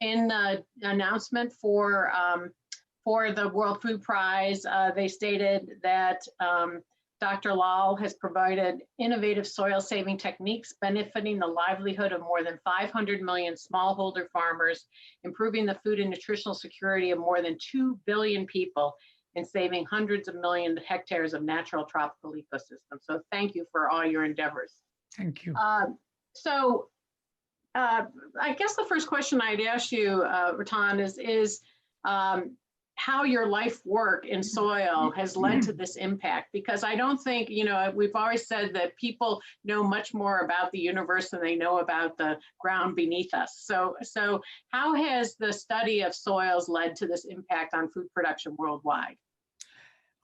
in the announcement for the World Food Prize, they stated that Dr. Lal has provided innovative soil-saving techniques benefiting the livelihood of more than 500 million smallholder farmers, improving the food and nutritional security of more than 2 billion people, and saving hundreds of million hectares of natural tropical ecosystems. So thank you for all your endeavors. Thank you. I guess the first question I'd ask you, Ratan, is how your life work in soil has led to this impact, because I don't think, we've always said that people know much more about the universe than they know about the ground beneath us. So how has the study of soils led to this impact on food production worldwide?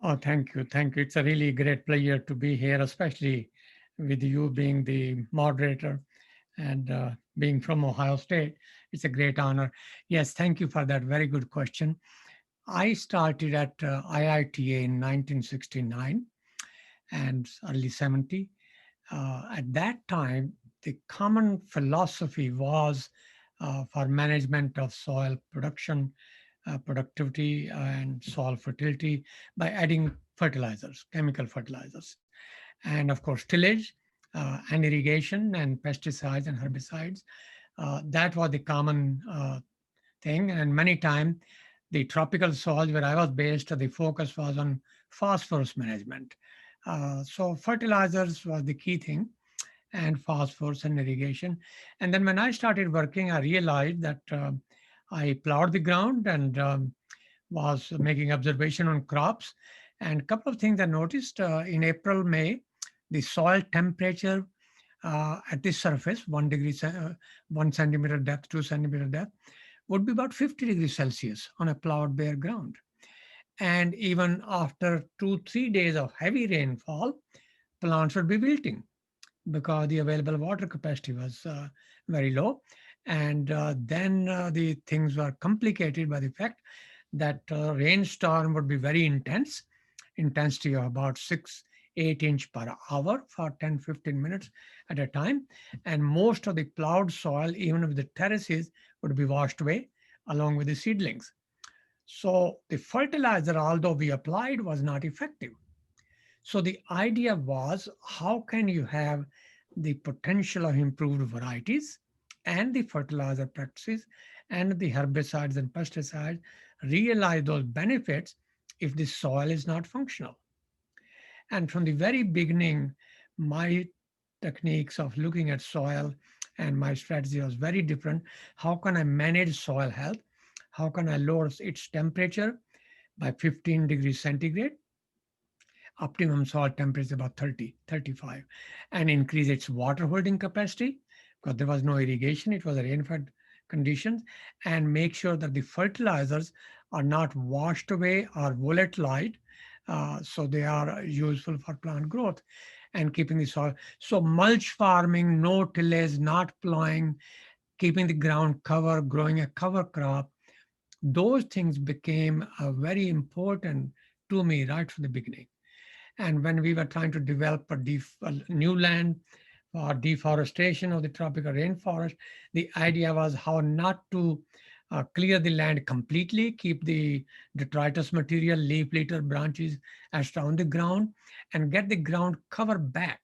Oh, thank you. Thank you. It's a really great pleasure to be here, especially with you being the moderator and being from Ohio State. It's a great honor. Yes, thank you for that very good question. I started at IITA in 1969 and early 70. At that time, the common philosophy was for management of soil production, productivity, and soil fertility by adding fertilizers, chemical fertilizers, and of course tillage and irrigation and pesticides and herbicides. That was the common thing, and many times the tropical soils where I was based, the focus was on phosphorus management. So fertilizers was the key thing, and phosphorus and irrigation. And then when I started working, I realized that I plowed the ground and was making observation on crops. And a couple of things I noticed in April, May, the soil temperature at the surface, 1 centimeter depth, 2 centimeter depth, would be about 50 degrees Celsius on a plowed bare ground. And even after 2-3 days of heavy rainfall, plants would be wilting because the available water capacity was very low. And then the things were complicated by the fact that rainstorm would be very intense, intensity of about 6-8 inch per hour for 10-15 minutes at a time. And most of the plowed soil, even with the terraces, would be washed away along with the seedlings. So the fertilizer, although we applied, was not effective. So the idea was, how can you have the potential of improved varieties and the fertilizer practices and the herbicides and pesticides realize those benefits if the soil is not functional? And from the very beginning, my techniques of looking at soil and my strategy was very different. How can I manage soil health? How can I lower its temperature by 15 degrees centigrade? Optimum soil temperature about 30-35, and increase its water holding capacity because there was no irrigation, it was a rain-fed conditions, and make sure that the fertilizers are not washed away or volatilized, so they are useful for plant growth and keeping the soil. So mulch farming, no tillage, not plowing, keeping the ground cover, growing a cover crop, those things became very important to me right from the beginning. And when we were trying to develop a new land for deforestation of the tropical rainforest, the idea was how not to clear the land completely, keep the detritus material, leaf litter, branches as on the ground, and get the ground cover back,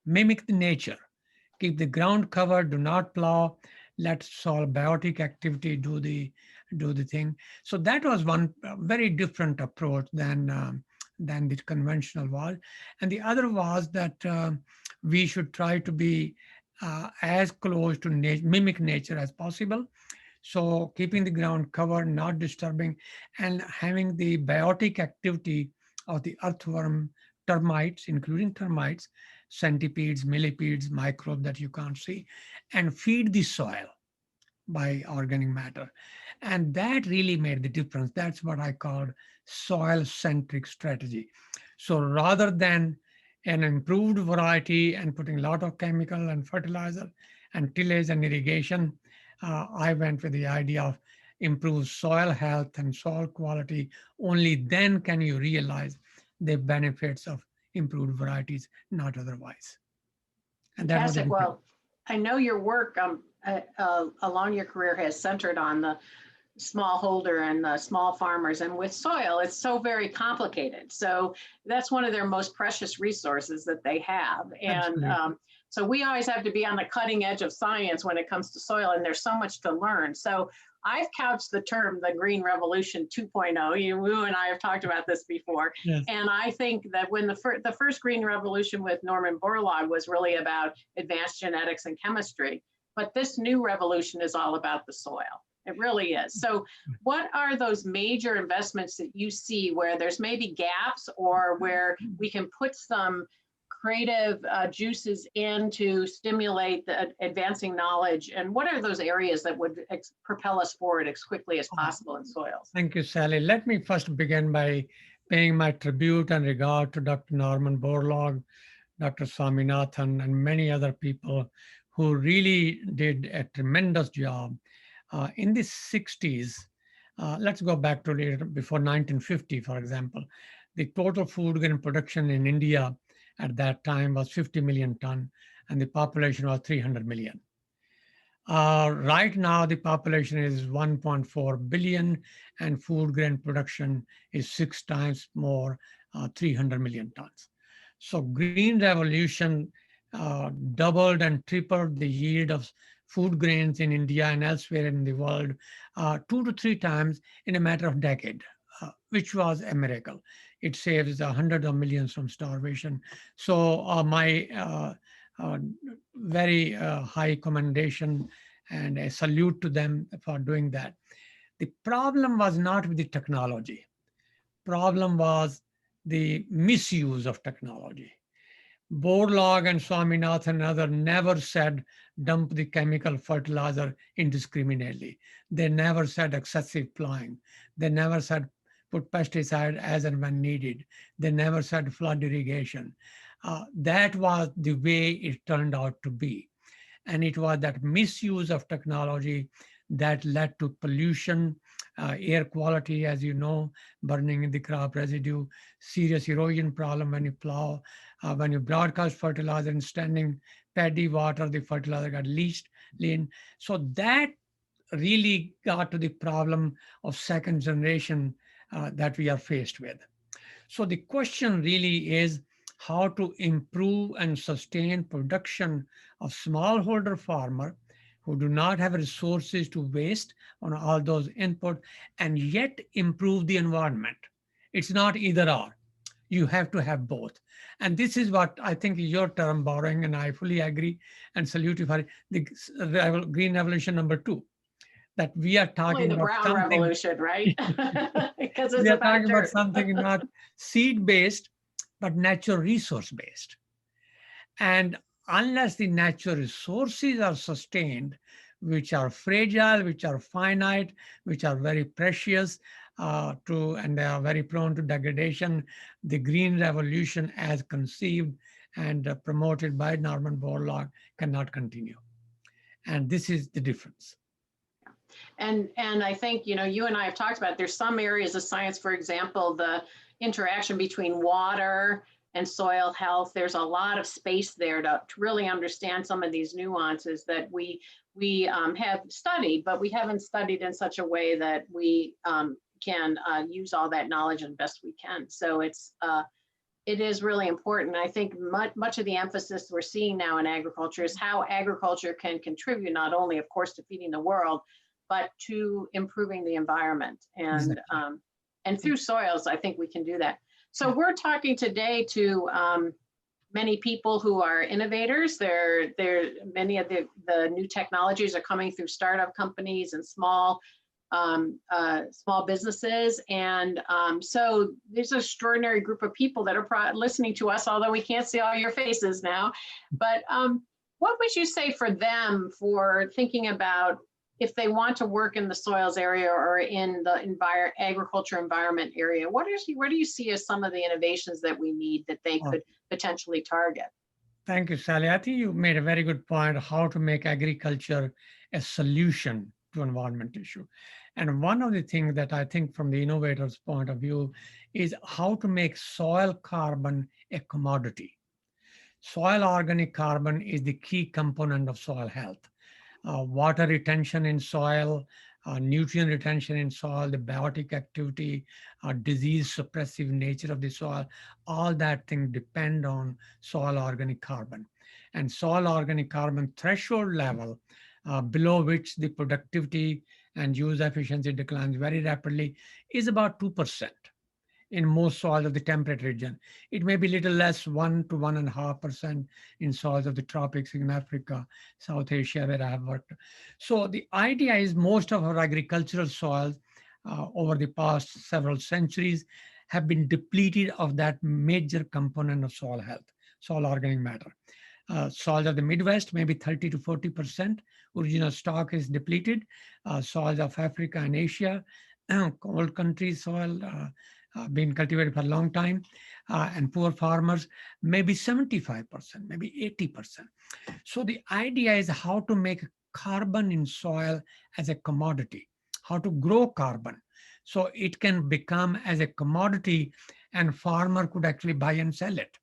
mimic the nature, keep the ground covered, do not plow, let soil biotic activity do the thing. So that was one very different approach than the conventional was. And the other was that we should try to be as close to mimic nature as possible. So keeping the ground covered, not disturbing, and having the biotic activity of the earthworm, termites, including termites, centipedes, millipedes, microbes that you can't see, and feed the soil by organic matter. And that really made the difference. That's what I called soil-centric strategy. So rather than an improved variety and putting a lot of chemical and fertilizer and tillage and irrigation, I went with the idea of improved soil health and soil quality. Only then can you realize the benefits of improved varieties, not otherwise. And that was Fantastic. Well, I know your work along your career has centered on the smallholder and the small farmers. And with soil, it's so very complicated. So that's one of their most precious resources that they have. And Absolutely. so we always have to be on the cutting edge of science when it comes to soil, and there's so much to learn. So I've couched the term the Green Revolution 2.0. You and I have talked about this before. Yes. And I think that when the first Green Revolution with Norman Borlaug was really about advanced genetics and chemistry, but this new revolution is all about the soil. It really is. So what are those major investments that you see where there's maybe gaps or where we can put some creative juices in to stimulate the advancing knowledge? And what are those areas that would propel us forward as quickly as possible in soils? Thank you, Sally. Let me first begin by paying my tribute and regard to Dr. Norman Borlaug, Dr. Swaminathan, and many other people who really did a tremendous job. In the 60s, let's go back to later, before 1950, for example, the total food grain production in India at that time was 50 million ton, and the population was 300 million. Right now, the population is 1.4 billion, and food grain production is 6 times more, 300 million tons. So Green Revolution doubled and tripled the yield of food grains in India and elsewhere in the world 2 to 3 times in a matter of decade, which was a miracle. It saves hundreds of millions from starvation. So my very high commendation and a salute to them for doing that. The problem was not with the technology. Problem was the misuse of technology. Borlaug and Swaminathan and others never said dump the chemical fertilizer indiscriminately. They never said excessive plowing. They never said put pesticide as and when needed. They never said flood irrigation. That was the way it turned out to be. And it was that misuse of technology that led to pollution, air quality, as you know, burning in the crop residue, serious erosion problem when you plow, when you broadcast fertilizer and standing paddy water, the fertilizer got leached. So that really got to the problem of second generation that we are faced with. So the question really is how to improve and sustain production of smallholder farmer who do not have resources to waste on all those input and yet improve the environment. It's not either or. You have to have both. And this is what I think is your term borrowing, and I fully agree and salute you for it, the Green Revolution number 2, that we are Only talking the about brown something. revolution, right? Because We it's are about talking about dirt. something not seed-based, but natural resource-based. And unless the natural resources are sustained, which are fragile, which are finite, which are very precious and they are very prone to degradation, the Green Revolution as conceived and promoted by Norman Borlaug cannot continue. And this is the difference. And I think, you and I have talked about, there's some areas of science, for example, the interaction between water and soil health. There's a lot of space there to really understand some of these nuances that we have studied, but we haven't studied in such a way that we can use all that knowledge as best we can. So it is really important. I think much of the emphasis we're seeing now in agriculture is how agriculture can contribute not only, of course, to feeding the world, but to improving the environment. And Exactly. and through soils, I think we can do that. So we're talking today to many people who are innovators. Many of the new technologies are coming through startup companies and small businesses. And so there's an extraordinary group of people that are listening to us, although we can't see all your faces now. But what would you say for them for thinking about if they want to work in the soils area or in the agriculture environment area? Where do you see as some of the innovations that we need that they could potentially target? Thank you, Sally. I think you made a very good point how to make agriculture a solution to environment issue. And one of the things that I think from the innovator's point of view is how to make soil carbon a commodity. Soil organic carbon is the key component of soil health. water retention in soil, nutrient retention in soil, the biotic activity, disease suppressive nature of the soil, all that thing depend on soil organic carbon. And soil organic carbon threshold level, below which the productivity and use efficiency declines very rapidly, is about 2% in most soils of the temperate region. It may be little less, 1 to 1.5% in soils of the tropics in Africa, South Asia, where I have worked. So the idea is most of our agricultural soils over the past several centuries have been depleted of that major component of soil health, soil organic matter. Soils of the Midwest, maybe 30 to 40% original stock is depleted. Soils of Africa and Asia, cold country soil, been cultivated for a long time, and poor farmers, maybe 75%, maybe 80%. So the idea is how to make carbon in soil as a commodity, how to grow carbon so it can become as a commodity and farmer could actually buy and sell it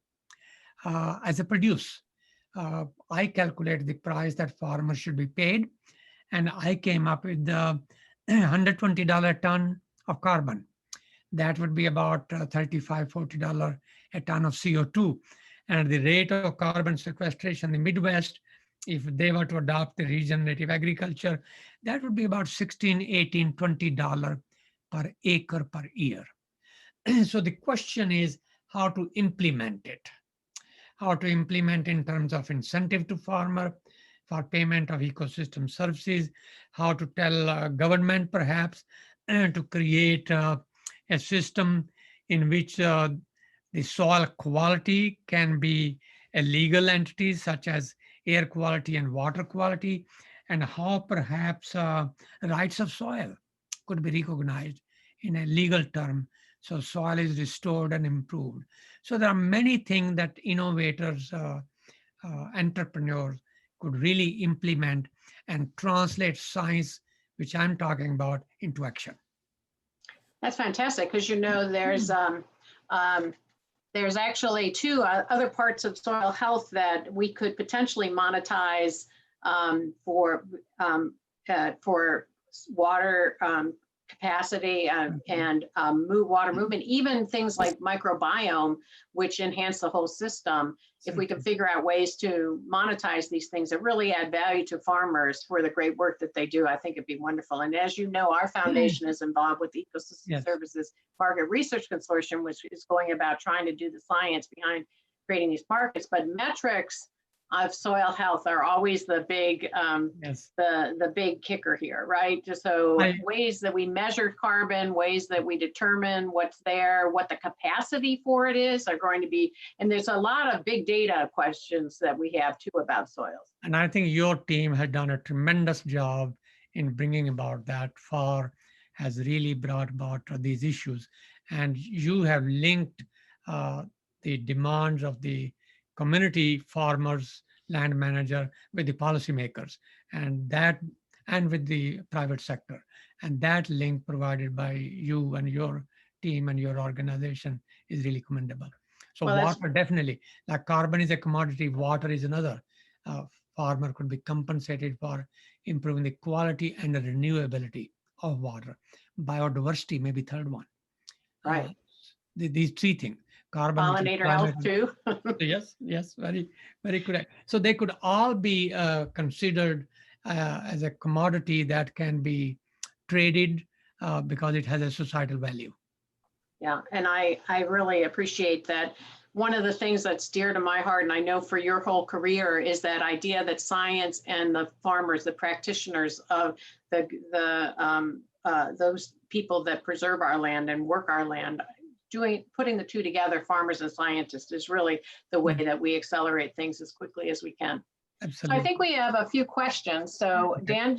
as a produce. I calculate the price that farmers should be paid, and I came up with the $120 a ton of carbon. That would be about $35, $40 a ton of CO2. And the rate of carbon sequestration in the Midwest, if they were to adopt the regenerative agriculture, that would be about $16, $18, $20 per acre per year. So the question is how to implement it. How to implement in terms of incentive to farmer for payment of ecosystem services, how to tell government perhaps to create a system in which the soil quality can be a legal entity such as air quality and water quality, and how perhaps rights of soil could be recognized in a legal term so soil is restored and improved. So there are many things that innovators, entrepreneurs could really implement and translate science, which I'm talking about, into action. That's fantastic, because there's actually two other parts of soil health that we could potentially monetize for water capacity and water movement, even things like microbiome, which enhance the whole system. If we can figure out ways to monetize these things that really add value to farmers for the great work that they do, I think it'd be wonderful. And as you know, our foundation is involved with the Ecosystem Services Market Research Consortium, which is going about trying to do the science behind creating these markets. But metrics of soil health are always the big the big kicker here, right? Just so ways that we measure carbon, ways that we determine what's there, what the capacity for it is are going to be, and there's a lot of big data questions that we have too about soils. And I think your team has done a tremendous job in bringing about that. FAR has really brought about these issues, and you have linked the demands of the community farmers, land manager with the policymakers, and with the private sector. And that link provided by you and your team and your organization is really commendable. So water, definitely, like carbon is a commodity, water is another. Farmer could be compensated for improving the quality and the renewability of water. Biodiversity may be third one. Right. These three things. Carbon, pollinator health too. yes, very, very correct. So they could all be considered as a commodity that can be traded because it has a societal value. Yeah, and I really appreciate that. One of the things that's dear to my heart, and I know for your whole career, is that idea that science and the farmers, the practitioners of those people that preserve our land and work our land, putting the two together, farmers and scientists, is really the way that we accelerate things as quickly as we can. Absolutely. So I think we have a few questions. So Dan,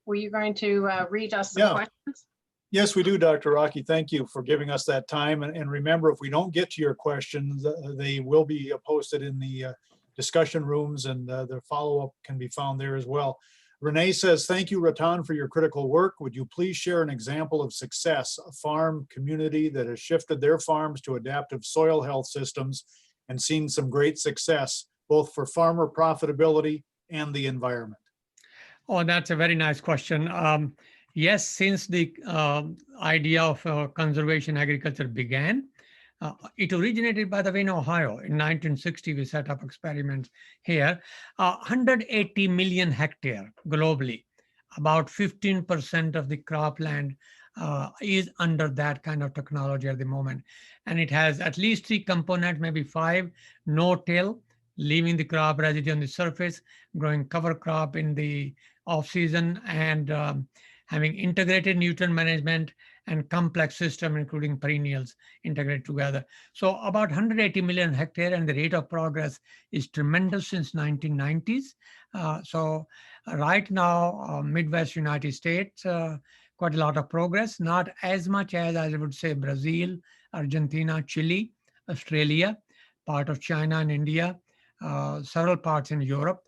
were you going to read us some questions? Yes, we do, Dr. Rockey. Thank you for giving us that time. And remember, if we don't get to your questions, they will be posted in the discussion rooms, and the follow-up can be found there as well. Renee says, thank you, Ratan, for your critical work. Would you please share an example of success, a farm community that has shifted their farms to adaptive soil health systems and seen some great success, both for farmer profitability and the environment? Oh, that's a very nice question. Yes, since the idea of conservation agriculture began, it originated, by the way, in Ohio. In 1960, we set up experiments here. 180 million hectare globally, about 15% of the cropland is under that kind of technology at the moment. And it has at least three components, maybe five: no-till, leaving the crop residue on the surface, growing cover crop in the off season, and having integrated nutrient management and complex system, including perennials integrated together. So about 180 million hectare, and the rate of progress is tremendous since 1990s. So right now, Midwest United States, quite a lot of progress, not as much as I would say Brazil, Argentina, Chile, Australia, part of China and India, several parts in Europe.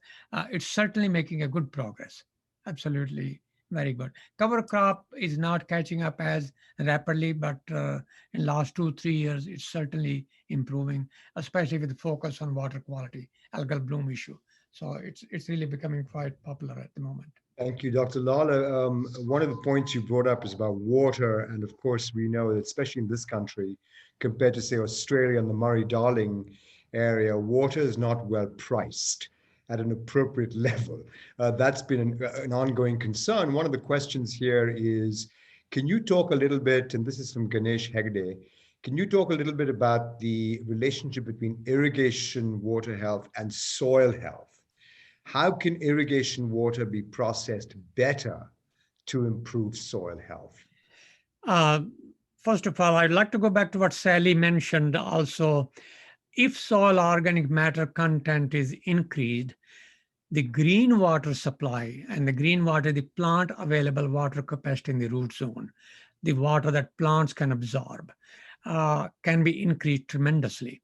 It's certainly making a good progress. Absolutely very good. Cover crop is not catching up as rapidly, but in last 2-3 years, it's certainly improving, especially with the focus on water quality, algal bloom issue. So it's really becoming quite popular at the moment. Thank you, Dr. Lawler. One of the points you brought up is about water. And of course, we know that especially in this country, compared to say Australia and the Murray-Darling area, water is not well priced at an appropriate level. That's been an ongoing concern. One of the questions here is, can you talk a little bit, and this is from Ganesh Hegde, can you talk a little bit about the relationship between irrigation, water health, and soil health? How can irrigation water be processed better to improve soil health? First of all, I'd like to go back to what Sally mentioned also. If soil organic matter content is increased, the green water supply, and the green water, the plant available water capacity in the root zone, the water that plants can absorb, can be increased tremendously.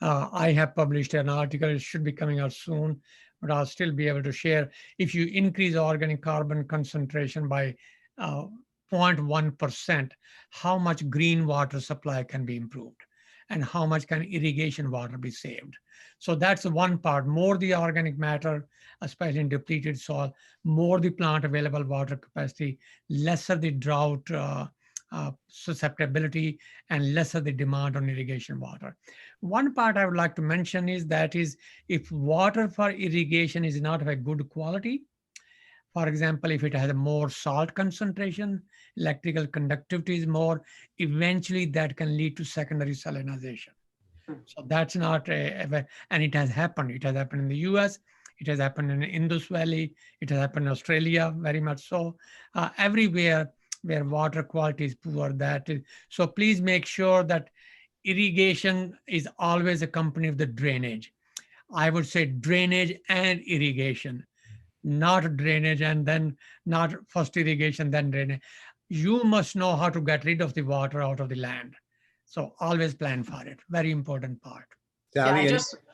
I have published an article, it should be coming out soon, but I'll still be able to share. If you increase organic carbon concentration by 0.1%, how much green water supply can be improved, and how much can irrigation water be saved. So that's one part. More the organic matter, especially in depleted soil, more the plant available water capacity, lesser the drought susceptibility, and lesser the demand on irrigation water. One part I would like to mention is that if water for irrigation is not of a good quality, for example, if it has a more salt concentration, electrical conductivity is more, eventually that can lead to secondary salinization. So that's not and it has happened. It has happened in the US, it has happened in the Indus Valley, it has happened in Australia, very much so. Everywhere where water quality is poor, that is. So please make sure that irrigation is always accompanied with the drainage. I would say drainage and irrigation, not drainage and then not first irrigation, then drainage. You must know how to get rid of the water out of the land. So always plan for it. Very important part. Yeah, Sally,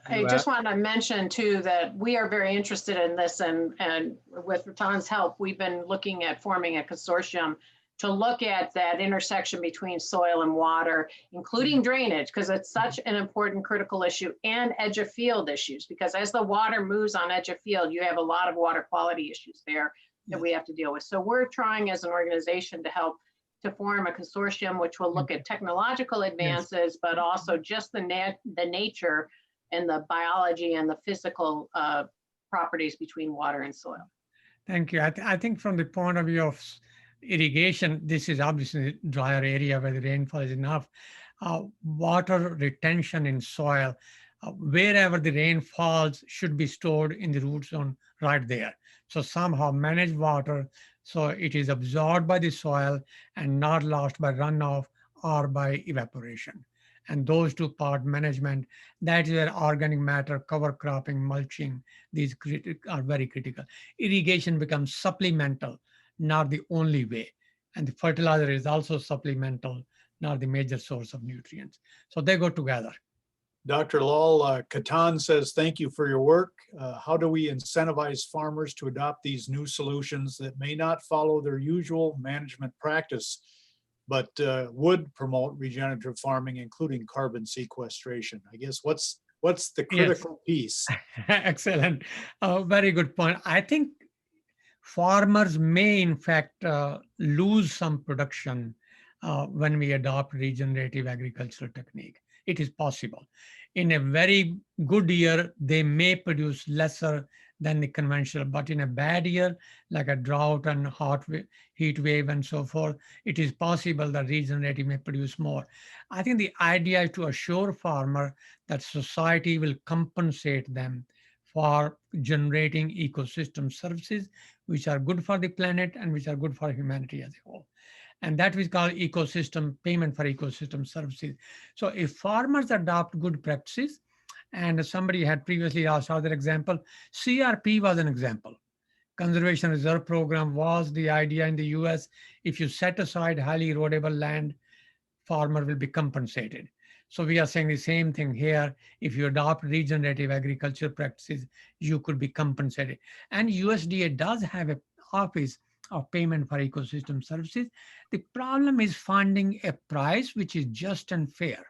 I just want to mention too that we are very interested in this, and with Rattan's help, we've been looking at forming a consortium to look at that intersection between soil and water, including drainage, because it's such an important critical issue, and edge of field issues, because as the water moves on edge of field, you have a lot of water quality issues there that we have to deal with. So we're trying as an organization to help to form a consortium which will look at technological advances, but also just the nature and the biology and the physical properties between water and soil. Thank you. I think from the point of view of irrigation, this is obviously a drier area where the rainfall is enough. Water retention in soil, wherever the rain falls, should be stored in the root zone right there. So somehow manage water so it is absorbed by the soil and not lost by runoff or by evaporation. And those two part management, that is where organic matter, cover cropping, mulching, these are very critical. Irrigation becomes supplemental, not the only way. And the fertilizer is also supplemental, not the major source of nutrients. So they go together. Dr. Lal, Katan says, thank you for your work. How do we incentivize farmers to adopt these new solutions that may not follow their usual management practice, but would promote regenerative farming, including carbon sequestration? I guess what's the critical piece? Excellent. Very good point. I think farmers may in fact lose some production when we adopt regenerative agricultural technique. It is possible. In a very good year, they may produce lesser than the conventional, but in a bad year, like a drought and heat wave and so forth, it is possible that regenerative may produce more. I think the idea is to assure farmer that society will compensate them for generating ecosystem services which are good for the planet and which are good for humanity as a whole. And that is called ecosystem payment for ecosystem services. So if farmers adopt good practices, and somebody had previously asked other example, CRP was an example. Conservation Reserve Program was the idea in the US. If you set aside highly erodible land, farmer will be compensated. So we are saying the same thing here. If you adopt regenerative agriculture practices, you could be compensated. And USDA does have an office of payment for ecosystem services. The problem is finding a price which is just and fair.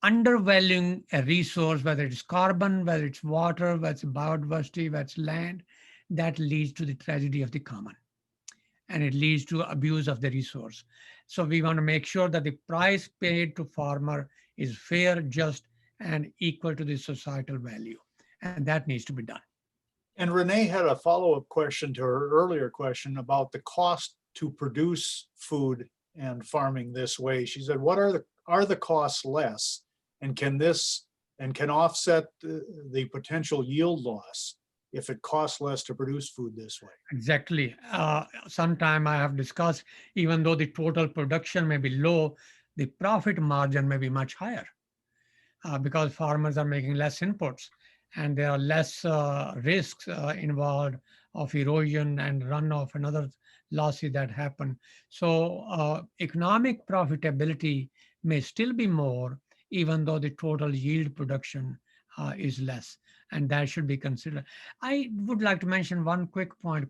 Undervaluing a resource, whether it's carbon, whether it's water, whether it's biodiversity, whether it's land, that leads to the tragedy of the common. And it leads to abuse of the resource. So we want to make sure that the price paid to farmer is fair, just, and equal to the societal value. And that needs to be done. And Renee had a follow-up question to her earlier question about the cost to produce food and farming this way. She said, what are the costs less? And can offset the potential yield loss if it costs less to produce food this way? Exactly. Sometime I have discussed, even though the total production may be low, the profit margin may be much higher because farmers are making less inputs and there are less risks involved of erosion and runoff and other losses that happen. So economic profitability may still be more, even though the total yield production is less, and that should be considered. I would like to mention one quick point,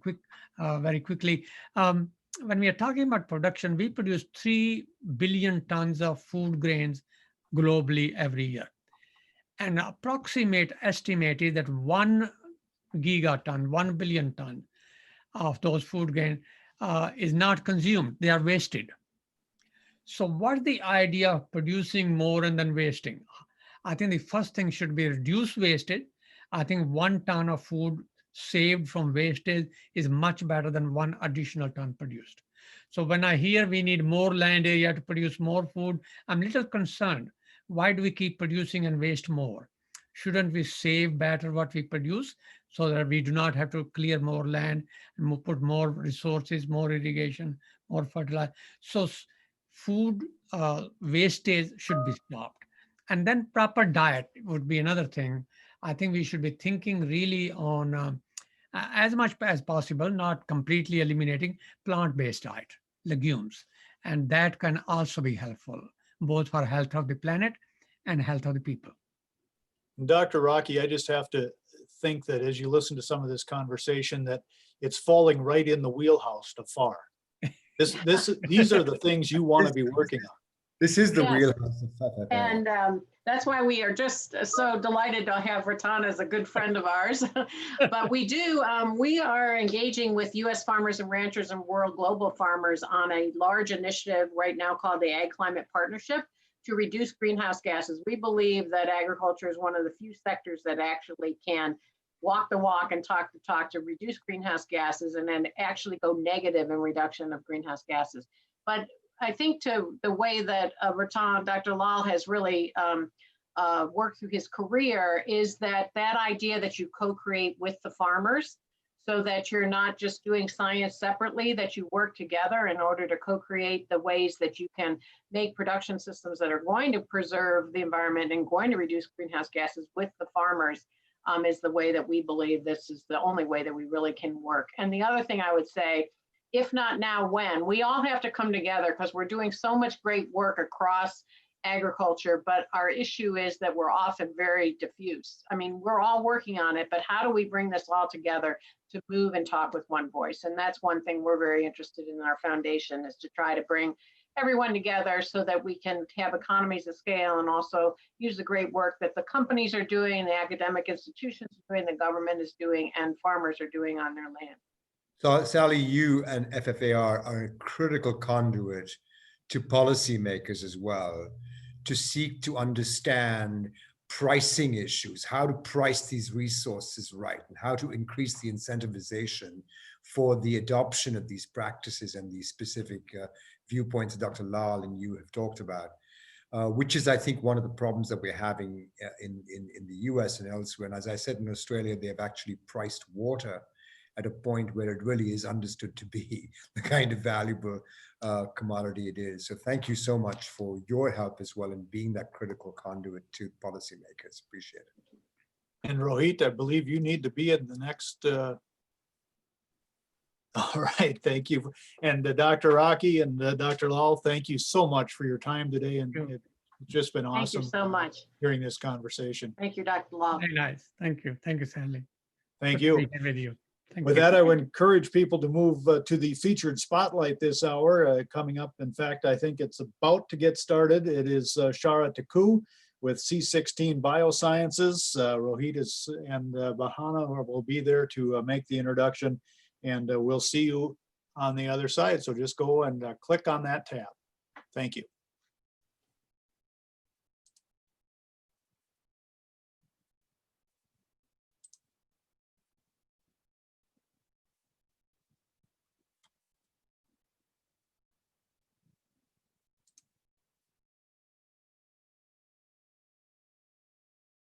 very quickly. When we are talking about production, we produce 3 billion tons of food grains globally every year. An approximate estimate is that 1 gigaton, 1 billion ton of those food grains is not consumed, they are wasted. So what's the idea of producing more and then wasting? I think the first thing should be reduce wastage. I think 1 ton of food saved from wastage is much better than 1 additional ton produced. So when I hear we need more land area to produce more food, I'm a little concerned. Why do we keep producing and waste more? Shouldn't we save better what we produce so that we do not have to clear more land and put more resources, more irrigation, more fertilizer? So food wastage should be stopped. And then proper diet would be another thing. I think we should be thinking really on as much as possible, not completely eliminating plant-based diet, legumes. And that can also be helpful, both for health of the planet and health of the people. Dr. Rocky, I just have to think that as you listen to some of this conversation, that it's falling right in the wheelhouse to FAR. These are the things you want to be working on. This is the Yes. wheelhouse of FAR. And that's why we are just so delighted to have Ratan as a good friend of ours. But we are engaging with US farmers and ranchers and world global farmers on a large initiative right now called the Ag Climate Partnership to reduce greenhouse gases. We believe that agriculture is one of the few sectors that actually can walk the walk and talk the talk to reduce greenhouse gases and then actually go negative in reduction of greenhouse gases. But I think to the way that Ratan, Dr. Lal has really worked through his career is that idea that you co-create with the farmers so that you're not just doing science separately, that you work together in order to co-create the ways that you can make production systems that are going to preserve the environment and going to reduce greenhouse gases with the farmers is the way that we believe this is the only way that we really can work. And the other thing I would say, if not now, when? We all have to come together because we're doing so much great work across agriculture, but our issue is that we're often very diffuse. I mean, we're all working on it, but how do we bring this all together to move and talk with one voice? And that's one thing we're very interested in our foundation, is to try to bring everyone together so that we can have economies of scale and also use the great work that the companies are doing, the academic institutions are doing, the government is doing, and farmers are doing on their land. So Sally, you and FFAR are a critical conduit to policymakers as well, to seek to understand pricing issues, how to price these resources right, and how to increase the incentivization for the adoption of these practices and these specific viewpoints that Dr. Lal and you have talked about, which is, I think, one of the problems that we're having in the US and elsewhere. And as I said, in Australia, they have actually priced water at a point where it really is understood to be the kind of valuable commodity it is. So thank you so much for your help as well in being that critical conduit to policymakers. Appreciate it. And Rohit, I believe you need to be in the next. All right, thank you. And Dr. Rocky and Dr. Lal, thank you so much for your time today. And Thank you. it's just been Thank you awesome so much. hearing this conversation. Thank you, Dr. Law. Very nice. Thank you. Thank you, Sally. Thank Good to you. be here with you. Thank With you. that, I would encourage people to move to the featured spotlight this hour coming up. In fact, I think it's about to get started. It is Shara Taku with C16 Biosciences. Rohit and Bahana will be there to make the introduction, and we'll see you on the other side. So just go and click on that tab. Thank you.